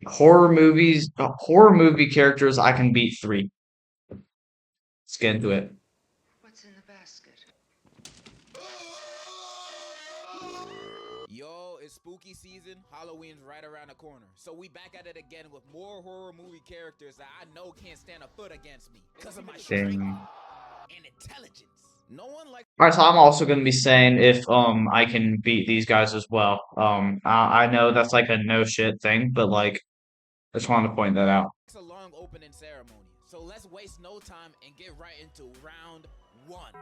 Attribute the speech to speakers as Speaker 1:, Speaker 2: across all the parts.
Speaker 1: Horror movie characters, I can beat three. Let's get into it.
Speaker 2: What's in the basket?
Speaker 3: Yo, it's spooky season. Halloween's right around the corner. So we back at it again with more horror movie characters that I know can't stand a foot against me because of my strength
Speaker 1: Dang.
Speaker 3: and intelligence. No one likes.
Speaker 1: All right, so I'm also gonna be saying if I can beat these guys as well. I know that's like a no shit thing, but like I just wanted to point that out.
Speaker 3: A long opening ceremony. So let's waste no time and get right into round one.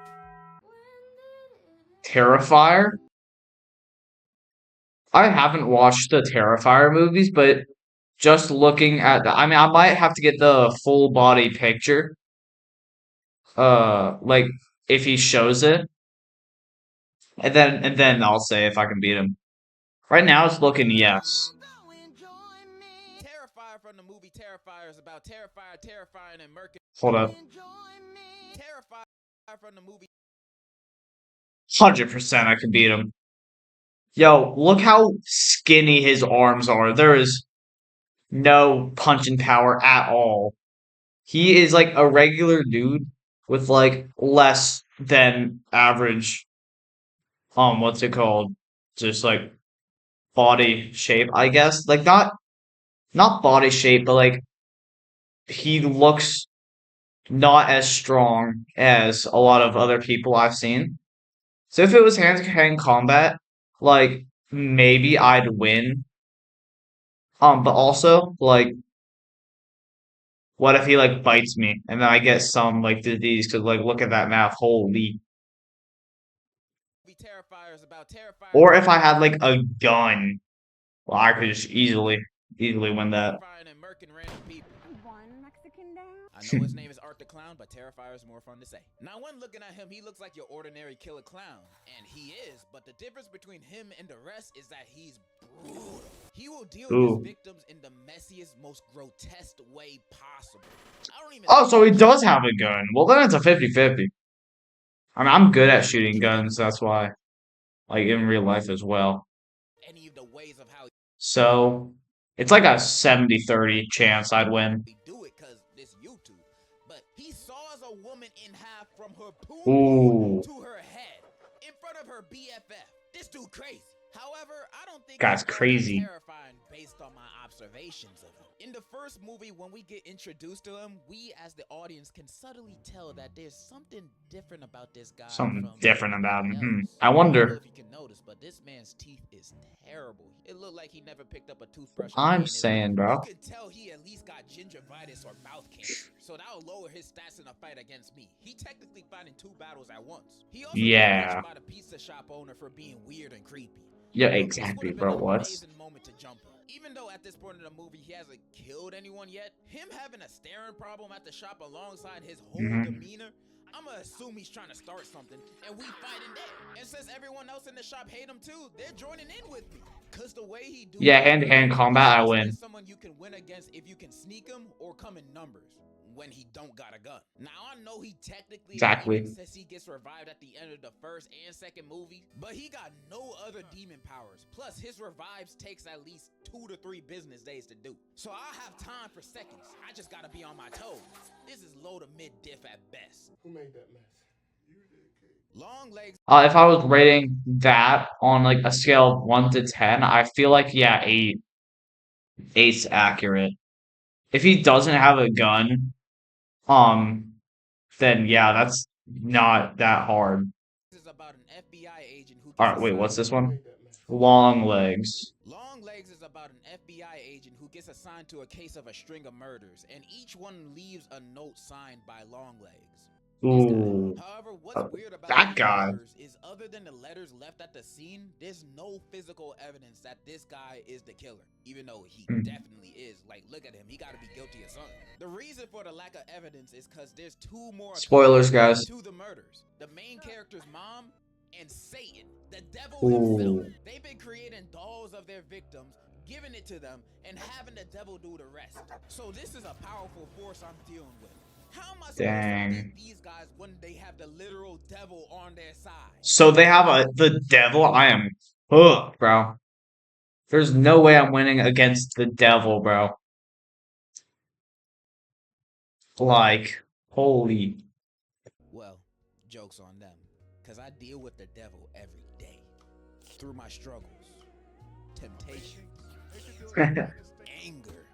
Speaker 1: Terrifier. I haven't watched the Terrifier movies, but just looking at I mean, I might have to get the full body picture. Like if he shows it, and then I'll say if I can beat him. Right now, it's looking yes.
Speaker 3: Terrifier from the movie Terrifier is about Terrifier terrifying and murking.
Speaker 1: Hold up,
Speaker 3: Terrifier from the movie.
Speaker 1: 100% I can beat him. Yo, look how skinny his arms are. There is no punching power at all. He is like a regular dude with like less than average, what's it called? Just like body shape, I guess. Like not body shape, but like he looks not as strong as a lot of other people I've seen. So if it was hand to hand combat, like maybe I'd win. But also like what if he like bites me and then I get some like disease? Cause like look at that math, holy.
Speaker 3: Terrifier is about Terrifier
Speaker 1: Or if I had like a gun, well, I could just easily win that.
Speaker 3: terrifying and murking random people. One Mexican down. I know his name is Art the Clown, but Terrifier is more fun to say. Now, when looking at him, he looks like your ordinary killer clown. And he is, but the difference between him and the rest is that he's brutal. He will deal with his
Speaker 1: Ooh.
Speaker 3: victims in the messiest, most grotesque way possible. I don't even
Speaker 1: Oh,
Speaker 3: think
Speaker 1: so he
Speaker 3: he
Speaker 1: does have a gun. Well, then it's a 50-50. I mean, I'm good at shooting guns, that's why. Like in real life as well.
Speaker 3: any of the ways of how
Speaker 1: So it's like a 70-30 chance I'd win.
Speaker 3: we do it because this YouTube. But he saws a woman in half from her poom poom
Speaker 1: Ooh,
Speaker 3: to her head in front of her BFF. This dude crazy. However, I don't think
Speaker 1: guy's
Speaker 3: he's all that
Speaker 1: crazy.
Speaker 3: terrifying based on my observations of him. In the first movie, when we get introduced to him, we as the audience can subtly tell that there's something different about this guy
Speaker 1: Something
Speaker 3: from
Speaker 1: different about him.
Speaker 3: everybody
Speaker 1: Hmm.
Speaker 3: else.
Speaker 1: I
Speaker 3: I don't know
Speaker 1: wonder.
Speaker 3: if you can notice, but this man's teeth is terrible. It looked like he never picked up a toothbrush a day
Speaker 1: I'm
Speaker 3: in his life.
Speaker 1: saying,
Speaker 3: You
Speaker 1: bro.
Speaker 3: can tell he at least got gingivitis or mouth cancer, so that'll lower his stats in a fight against me. He technically fighting two battles at once. He also got
Speaker 1: Yeah.
Speaker 3: punched by the pizza shop owner for being weird and creepy.
Speaker 1: Yeah,
Speaker 3: Bro, this would
Speaker 1: exactly,
Speaker 3: have been
Speaker 1: bro.
Speaker 3: an
Speaker 1: What?
Speaker 3: amazing moment to jump in. Even though at this point in the movie he hasn't killed anyone yet, him having a staring problem at the shop alongside his whole
Speaker 1: Hmm.
Speaker 3: demeanor, I'ma assume he's trying to start something, and we fighting there. And since everyone else in the shop hate him too, they're joining in with me. Cause the way he do
Speaker 1: Yeah,
Speaker 3: what he
Speaker 1: hand-to-hand
Speaker 3: does, he
Speaker 1: combat, I
Speaker 3: strikes me as
Speaker 1: win.
Speaker 3: someone you can win against if you can sneak him or come in numbers when he don't got a gun. Now I know he technically
Speaker 1: Exactly.
Speaker 3: says he gets revived at the end of the first and second movie, but he got no other demon powers. Plus his revives takes at least 2 to 3 business days to do. So I have time for seconds. I just gotta be on my toes. This is low to mid diff at best.
Speaker 4: Who made that mess?
Speaker 3: Long legs.
Speaker 1: If I was rating that on like a scale of 1 to 10, I feel like yeah, 8. 8's accurate. If he doesn't have a gun, um, then yeah, that's not that hard.
Speaker 3: Is about an FBI agent who
Speaker 1: All
Speaker 3: gets
Speaker 1: right, wait,
Speaker 3: assigned
Speaker 1: what's
Speaker 3: to
Speaker 1: this
Speaker 3: a
Speaker 4: Who
Speaker 1: one?
Speaker 4: made that mess?
Speaker 1: Long legs.
Speaker 3: Long Legs is about an FBI agent who gets assigned to a case of a string of murders, and each one leaves a note signed by Long Legs. This guy.
Speaker 1: Ooh,
Speaker 3: However, what's
Speaker 1: uh,
Speaker 3: weird about
Speaker 1: that
Speaker 3: these
Speaker 1: guy.
Speaker 3: murders is other than the letters left at the scene, there's no physical evidence that this guy is the killer. Even though he
Speaker 1: Hmm.
Speaker 3: definitely is. Like, look at him. He gotta be guilty of something. The reason for the lack of evidence is because there's two more
Speaker 1: Spoilers,
Speaker 3: accomplices
Speaker 1: guys.
Speaker 3: to the murders. The main character's mom and Satan, the devil himself.
Speaker 1: Ooh,
Speaker 3: They've been creating dolls of their victims, giving it to them, and having the devil do the rest. So this is a powerful force I'm dealing with. How am I supposed to
Speaker 1: dang.
Speaker 3: beat these guys when they have the literal devil on their side?
Speaker 1: So they have the devil. I am hooked, bro. There's no way I'm winning against the devil, bro. Like, holy.
Speaker 3: Well, joke's on them, because I deal with the devil every day. Through my struggles, temptations, anger.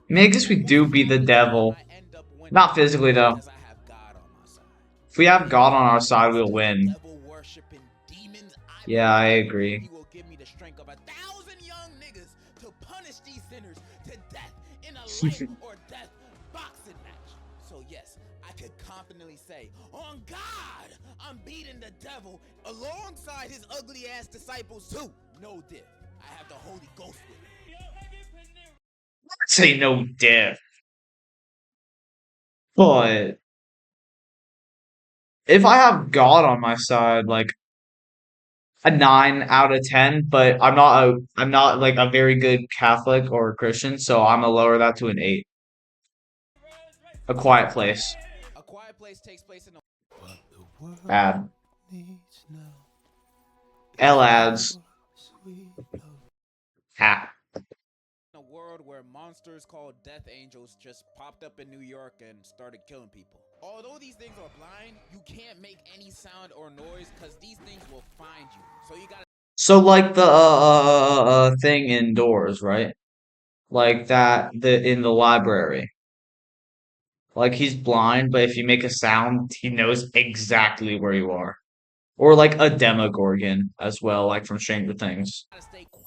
Speaker 1: I mean, I guess we
Speaker 3: And most
Speaker 1: do beat the
Speaker 3: half the time,
Speaker 1: devil.
Speaker 3: I end up winning
Speaker 1: Not physically, though.
Speaker 3: because I have God on my side.
Speaker 1: If we have
Speaker 3: And if
Speaker 1: God on
Speaker 3: God
Speaker 1: our side,
Speaker 3: wants
Speaker 1: we'll
Speaker 3: these
Speaker 1: win.
Speaker 3: devil worshiping demons, I
Speaker 1: Yeah, I
Speaker 3: believe
Speaker 1: agree.
Speaker 3: He will give me the strength of 1,000 young niggas to punish these sinners to death in a life or death boxing match. So yes, I could confidently say, on God, I'm beating the devil alongside his ugly ass disciples too. No diff. I have the Holy Ghost with me.
Speaker 1: Say no diff. But if I have God on my side, like a 9 out of 10, but I'm not like a very good Catholic or Christian, so I'm gonna lower that to an 8. A Quiet Place.
Speaker 3: A Quiet Place takes place in a
Speaker 4: What the world
Speaker 1: Bad.
Speaker 4: needs now
Speaker 1: L
Speaker 4: is
Speaker 1: ads.
Speaker 4: your sweet love.
Speaker 1: Ha.
Speaker 3: world where monsters called death angels just popped up in New York and started killing people. Although these things are blind, you can't make any sound or noise because these things will find you. So you gotta
Speaker 1: So like the thing indoors, right? Like that the in the library. Like he's blind, but if you make a sound, he knows exactly where you are. Or like a Demogorgon as well, like from Stranger Things.
Speaker 3: stay quiet.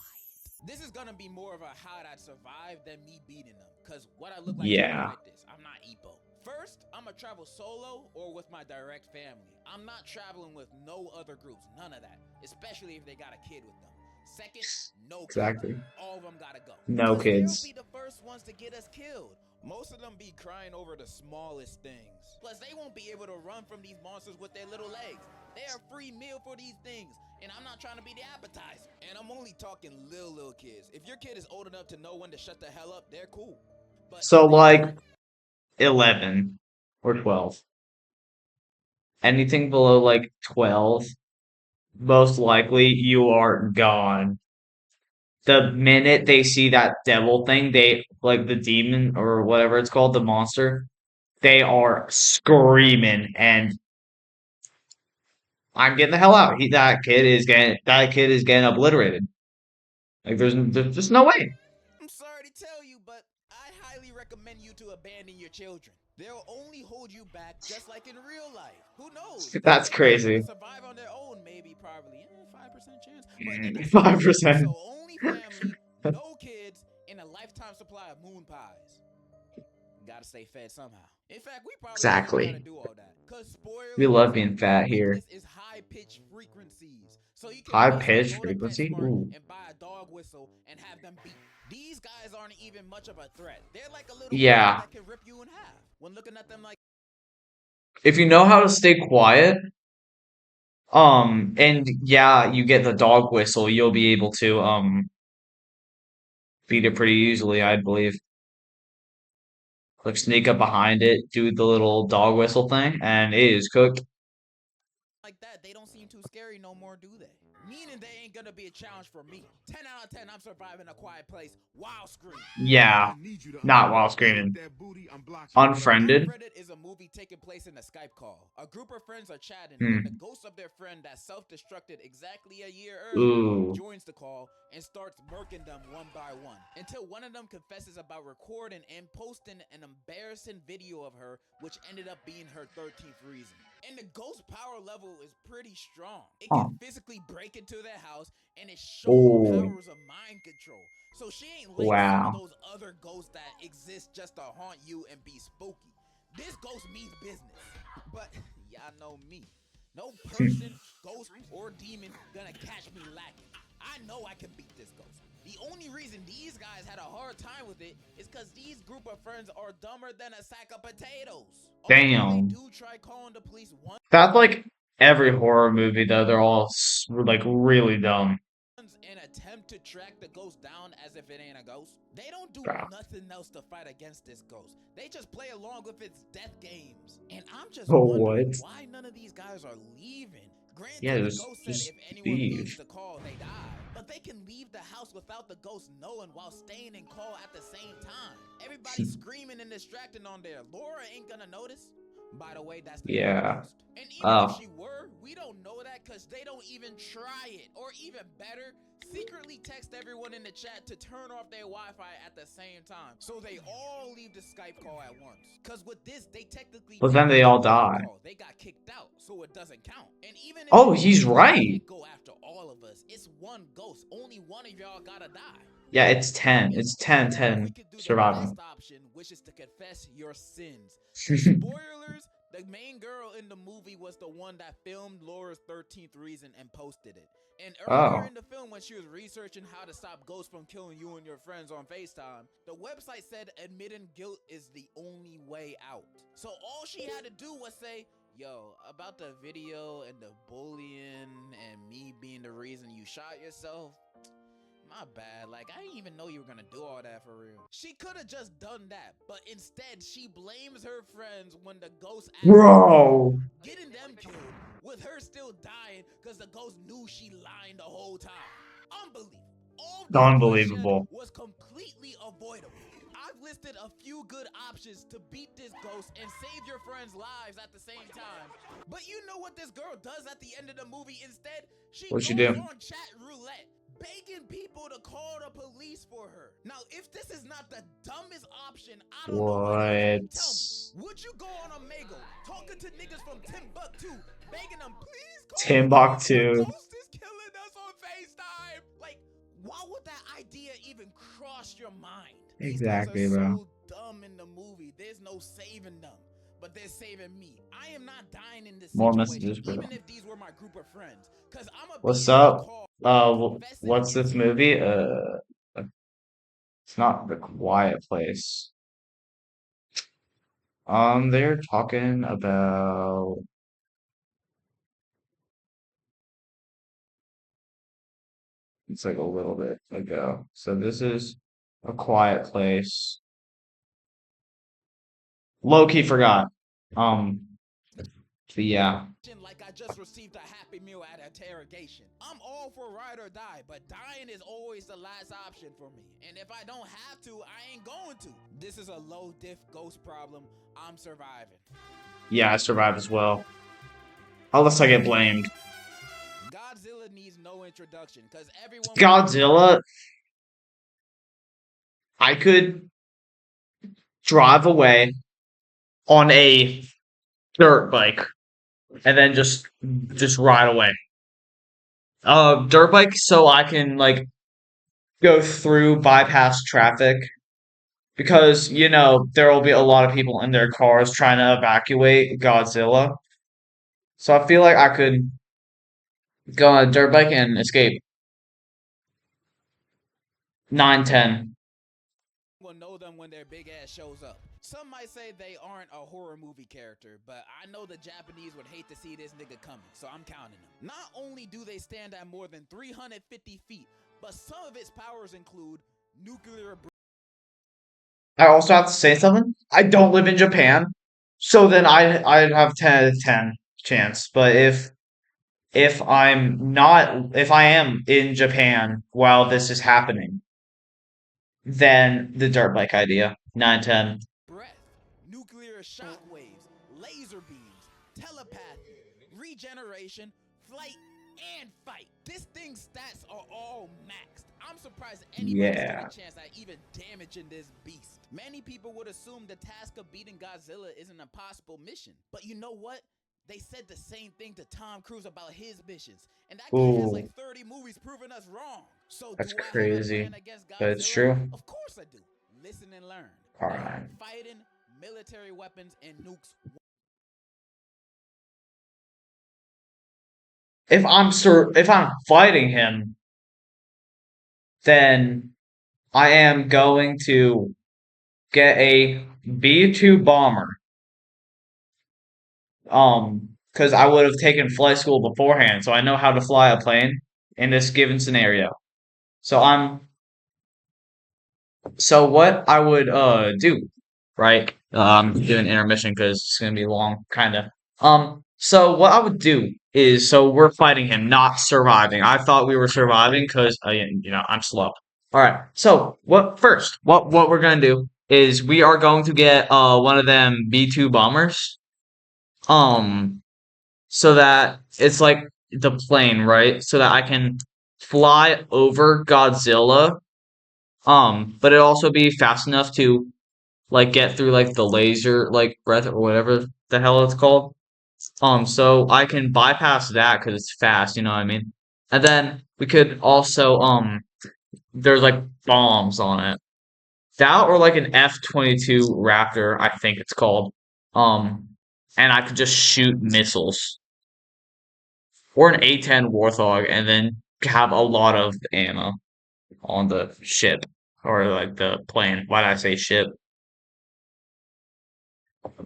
Speaker 3: This is gonna be more of a how'd I survive than me beating them. Cause what I look like to me
Speaker 1: Yeah.
Speaker 3: like this. I'm not Epo. First, I'ma travel solo or with my direct family. I'm not traveling with no other groups. None of that. Especially if they got a kid with them. Second, no kids.
Speaker 1: Exactly.
Speaker 3: All of them gotta go.
Speaker 1: No
Speaker 3: Cause they'll
Speaker 1: kids.
Speaker 3: be the first ones to get us killed. Most of them be crying over the smallest things. Plus, they won't be able to run from these monsters with their little legs. They are free meal for these things, and I'm not trying to be the appetizer. And I'm only talking little kids. If your kid is old enough to know when to shut the hell up, they're cool. But
Speaker 1: So
Speaker 3: if they
Speaker 1: like
Speaker 3: not,
Speaker 1: 11 or 12. Anything below like 12, most likely you are gone. The minute they see that devil thing, they like the demon or whatever it's called, the monster, they are screaming and I'm getting the hell out. That kid is getting obliterated. Like there's just no way.
Speaker 3: I'm sorry to tell you, but I highly recommend you to abandon your children. They'll only hold you back just like in real life. Who knows? They
Speaker 1: That's
Speaker 3: may be able to
Speaker 1: crazy.
Speaker 3: survive on their own, maybe, probably. 5% chance. But that's it.
Speaker 1: 5%.
Speaker 3: So only family, no kids, and a lifetime supply of moon pies. Gotta stay fed somehow. In fact, we probably don't even gotta
Speaker 1: Exactly.
Speaker 3: do all that. Cause
Speaker 1: We
Speaker 3: spoiler
Speaker 1: love
Speaker 3: alert,
Speaker 1: being
Speaker 3: their
Speaker 1: fat here.
Speaker 3: weakness is high pitched frequencies. So you can
Speaker 1: High
Speaker 3: basically
Speaker 1: pitch
Speaker 3: go to
Speaker 1: frequency.
Speaker 3: PetSmart
Speaker 1: Ooh.
Speaker 3: and buy a dog whistle and have them beat. These guys aren't even much of a threat. They're like a little baby
Speaker 1: Yeah.
Speaker 3: that can rip you in half. When looking at them like
Speaker 1: If you know how to stay quiet, and yeah, you get the dog whistle, you'll be able to beat it pretty easily, I believe. Like sneak up behind it, do the little dog whistle thing, and it is cooked.
Speaker 3: that, they don't seem too scary no more, do they? Meaning they ain't gonna be a challenge for me. 10 out of 10, I'm surviving a quiet place while screaming.
Speaker 1: Yeah.
Speaker 4: I need you to
Speaker 1: Not while
Speaker 4: unfriend
Speaker 1: screaming.
Speaker 4: that booty. I'm blocking you.
Speaker 1: Unfriended?
Speaker 3: Unfriended is a movie taking place in a Skype call. A group of friends are chatting, and the
Speaker 1: Hmm.
Speaker 3: ghost of their friend that self-destructed exactly a year earlier
Speaker 1: Ooh.
Speaker 3: joins the call and starts murking them one by one until one of them confesses about recording and posting an embarrassing video of her, which ended up being her 13th reason. And the ghost power level is pretty strong. It
Speaker 1: Huh.
Speaker 3: can physically break into their house, and it's showing
Speaker 1: Oh.
Speaker 3: powers of mind control. So she ain't like some of
Speaker 1: Wow.
Speaker 3: those other ghosts that exist just to haunt you and be spooky. This ghost means business. But y'all know me. No person, ghost, or demon gonna catch me lacking. I know I can beat this ghost. The only reason these guys had a hard time with it is because these group of friends are dumber than a sack of potatoes. Although they
Speaker 1: Damn.
Speaker 3: do try calling the police once
Speaker 1: That's like every horror movie though. They're all like really dumb.
Speaker 3: and attempt to track the ghost down as if it ain't a ghost. They don't do
Speaker 1: Bro.
Speaker 3: nothing else to fight against this ghost. They just play along with its death games. And I'm just
Speaker 1: Oh,
Speaker 3: wondering
Speaker 1: what?
Speaker 3: why none of these guys are leaving.
Speaker 1: Yeah,
Speaker 3: Granted, the ghost said
Speaker 1: just
Speaker 3: if anyone leaves
Speaker 1: leave.
Speaker 3: the call, they die. But they can leave the house without the ghost knowing while staying in call at the same time. Everybody's screaming and distracting on there. Laura ain't gonna notice. By the way, that's the name of the
Speaker 1: Yeah.
Speaker 3: ghost. And even if
Speaker 1: Oh,
Speaker 3: she were, we don't know that because they don't even try it. Or even better, secretly text everyone in the chat to turn off their Wi-Fi at the same time. So they all leave the Skype call at once. Because with this, they technically
Speaker 1: but then
Speaker 3: didn't
Speaker 1: they
Speaker 3: leave
Speaker 1: all
Speaker 3: the Skype
Speaker 1: die.
Speaker 3: call. They got kicked out, so it doesn't count. And even if
Speaker 1: Oh,
Speaker 3: it
Speaker 1: he's
Speaker 3: did,
Speaker 1: right.
Speaker 3: you can't go after all of us. It's one ghost. Only one of y'all gotta die.
Speaker 1: Yeah, it's
Speaker 3: I
Speaker 1: 10.
Speaker 3: mean,
Speaker 1: It's 10,
Speaker 3: or
Speaker 1: 10
Speaker 3: we could do the
Speaker 1: surviving.
Speaker 3: best option, which is to confess your sins. Cause spoilers, the main girl in the movie was the one that filmed Laura's 13th reason and posted it. And earlier
Speaker 1: Oh.
Speaker 3: in the film, when she was researching how to stop ghosts from killing you and your friends on FaceTime, the website said admitting guilt is the only way out. So all she had to do was say, yo, about the video and the bullying and me being the reason you shot yourself, my bad. Like, I didn't even know you were gonna do all that for real. She could have just done that, but instead, she blames her friends when the ghost asked her,
Speaker 1: Bro.
Speaker 3: getting them killed, with her still dying because the ghost knew she lied the whole time. Unbelievable. All this bloodshed
Speaker 1: Unbelievable.
Speaker 3: was completely avoidable. I've listed a few good options to beat this ghost and save your friends' lives at the same time. But you know what this girl does at the end of the movie instead? She
Speaker 1: What'd she
Speaker 3: goes
Speaker 1: do?
Speaker 3: on chat roulette, begging people to call the police for her. Now, if this is not the dumbest option, I don't know what is. Tell
Speaker 1: What?
Speaker 3: me, would you go on a Mago, talking to niggas from Timbuktu, begging them, please call the police, the
Speaker 1: Timbuktu.
Speaker 3: ghost is killing us on FaceTime? Like, why would that idea even cross your mind? These guys are
Speaker 1: Exactly, bro.
Speaker 3: so dumb in the movie. There's no saving them. But they're saving me. I am not dying in this
Speaker 1: More
Speaker 3: situation,
Speaker 1: messages, bro.
Speaker 3: even if these were my group of friends. Because I'm going to
Speaker 1: What's
Speaker 3: be in that
Speaker 1: up?
Speaker 3: call confessing
Speaker 1: What's
Speaker 3: and
Speaker 1: this movie? It's not The Quiet Place. They're talking about it's like a little bit ago. So this is A Quiet Place. Low-key forgot. But yeah.
Speaker 3: like I just received a Happy Meal at interrogation. I'm all for ride or die, but dying is always the last option for me. And if I don't have to, I ain't going to. This is a low diff ghost problem. I'm surviving.
Speaker 1: Yeah, I survived as well. Unless I get blamed.
Speaker 3: Godzilla needs no introduction because everyone.
Speaker 1: Godzilla, I could drive away on a dirt bike and then just ride away. Dirt bike so I can like go through bypass traffic because you know there will be a lot of people in their cars trying to evacuate Godzilla. So I feel like I could go on a dirt bike and escape. 910.
Speaker 3: Will know them when their big ass shows up. Some might say they aren't a horror movie character, but I know the Japanese would hate to see this nigga coming, so I'm counting them. Not only do they stand at more than 350 feet, but some of its powers include nuclear.
Speaker 1: I also have to say something. I don't live in Japan, so then I'd have 10 out of 10 chance. But if I'm not if I am in Japan while this is happening, then the dirt bike idea. 910.
Speaker 3: Breath, nuclear shockwaves, laser beams, telepathy, regeneration, flight, and fight. This thing's stats are all maxed. I'm surprised anybody stood
Speaker 1: Yeah.
Speaker 3: a chance at even damaging this beast. Many people would assume the task of beating Godzilla is an impossible mission. But you know what? They said the same thing to Tom Cruise about his missions. And that guy has like
Speaker 1: Ooh,
Speaker 3: 30 movies proving us wrong. So
Speaker 1: that's
Speaker 3: do I have a
Speaker 1: crazy.
Speaker 3: plan against
Speaker 1: But it's
Speaker 3: Godzilla?
Speaker 1: true.
Speaker 3: Of course I do. Listen and learn.
Speaker 1: All
Speaker 3: 1.
Speaker 1: right.
Speaker 3: Fighting, military weapons, and nukes.
Speaker 1: If I'm fighting him, then I am going to get a B-2 bomber. Because I would have taken flight school beforehand, so I know how to fly a plane in this given scenario. So so what I would do, right? I'm doing intermission because it's gonna be long, kinda. So what I would do is so we're fighting him, not surviving. I thought we were surviving because I'm slow. All right. So what we're gonna do is we are going to get one of them B2 bombers. Um, so that it's like the plane, right? So that I can fly over Godzilla. But it also be fast enough to like get through like the laser like breath or whatever the hell it's called. So I can bypass that because it's fast, you know what I mean? And then we could also there's like bombs on it. That or like an F-22 Raptor, I think it's called. Um, and I could just shoot missiles or an A-10 Warthog, and then have a lot of ammo on the ship or like the plane. Why did I say ship?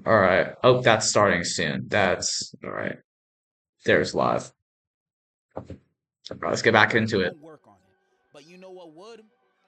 Speaker 1: All right. Oh, that's starting soon. That's all right. There's live. All right, let's get back into it.
Speaker 3: Won't work on it. But you know what would?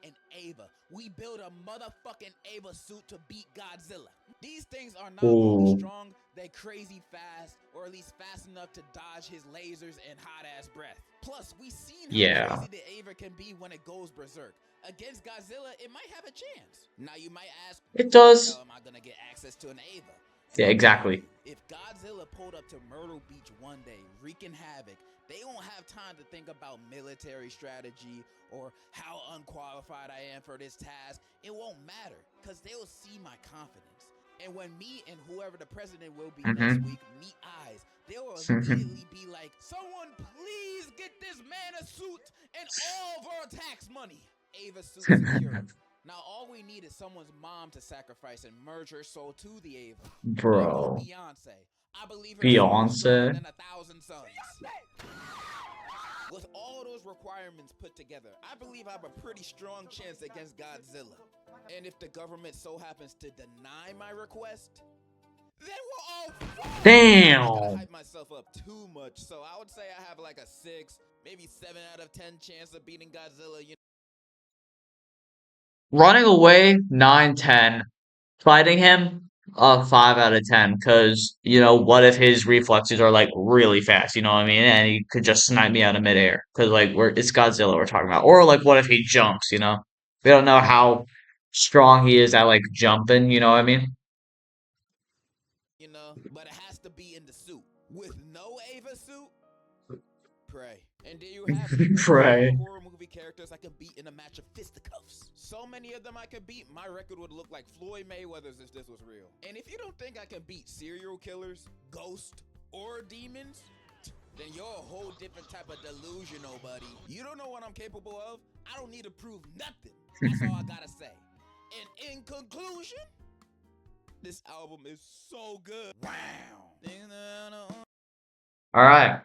Speaker 3: An Ava. We built a motherfucking Ava suit to beat Godzilla. These things are not only
Speaker 1: Ooh,
Speaker 3: strong, they crazy fast, or at least fast enough to dodge his lasers and hot ass breath. Plus, we seen how
Speaker 1: yeah,
Speaker 3: crazy the Ava can be when it goes berserk. Against Godzilla, it might have a chance. Now you might ask,
Speaker 1: it
Speaker 3: how the hell
Speaker 1: does.
Speaker 3: am I gonna get access to an Ava?
Speaker 1: Yeah,
Speaker 3: Simple.
Speaker 1: exactly.
Speaker 3: If Godzilla pulled up to Myrtle Beach one day, wreaking havoc, they won't have time to think about military strategy or how unqualified I am for this task. It won't matter because they'll see my confidence. And when me and whoever the president will be next
Speaker 1: Mm-hmm.
Speaker 3: week meet eyes, they will immediately be like, someone please get this man a suit and all of our tax money. Ava suit secured. Now all we need is someone's mom to sacrifice and merge her soul to the Ava. I want
Speaker 1: Bro,
Speaker 3: Beyonce. I believe her soul is stronger
Speaker 1: Beyonce.
Speaker 3: than 1,000 suns. With all those requirements put together, I believe I have a pretty strong chance against Godzilla. And if the government so happens to deny my request, then we're all fucked. I'm not gonna
Speaker 1: Damn.
Speaker 3: hype myself up too much, so I would say I have like a 6, maybe 7 out of 10 chance of beating Godzilla.
Speaker 1: Running away, 9, 10. Fighting him, 5 out of 10. Because, what if his reflexes are like really fast, you know what I mean? And he could just snipe me out of midair. Because, like, it's Godzilla we're talking about. Or, like, what if he jumps, you know? We don't know how strong he is at, like, jumping, you know what I mean?
Speaker 3: But it has to be in the suit. With no Ava suit, pray. And there you have it. 4
Speaker 1: Pray.
Speaker 3: horror movie characters I could beat in a match of fisticuffs. So many of them I could beat, my record would look like Floyd Mayweather's if this was real. And if you don't think I can beat serial killers, ghosts, or demons, then you're a whole different type of delusional, buddy. You don't know what I'm capable of? I don't need to prove nothing. That's all I gotta say. And in conclusion, this album is so good. Wow.
Speaker 1: All right.